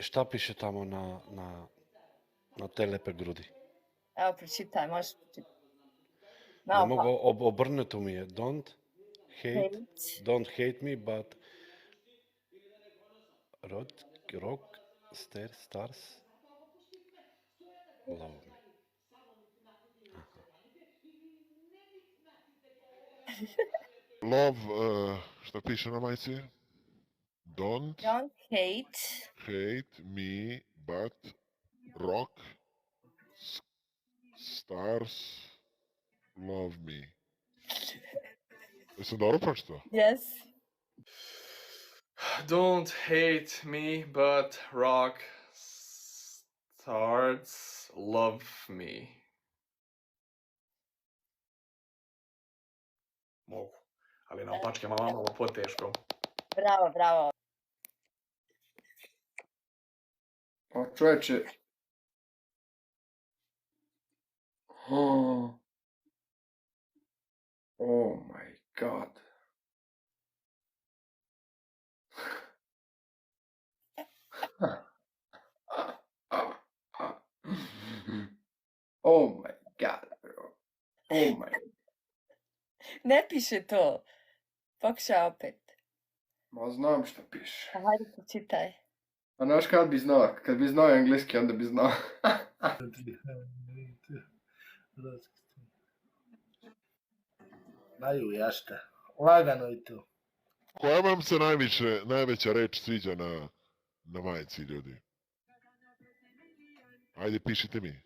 Šta piše tamo na te lepe grudi? Evo, pročitaj, možeš pročitati. Ne mogu, obrnuto mi je. Hate. Don't hate me, but rock, stars, love me. Love, šta piše na majici? Don't hate me, but rock, stars, love me. Jesam dobro pročitao? Yes. Don't hate me, but rock stars love me. Mogu. Ali na opačkama malo poteško. Bravo. O, čoveče. Oh my god. Oh my god, bro. Oh my. Ne piše to. Pokušaj opet. Ma znam šta piše. Hajde, pročitaj. A znaš kad bi znao? Kad bi znao engleski, onda bi znao. Znaju jašta. Lagano je to. Koja vam se najveća reč sviđa na majici, ljudi? Ajde, pišite mi.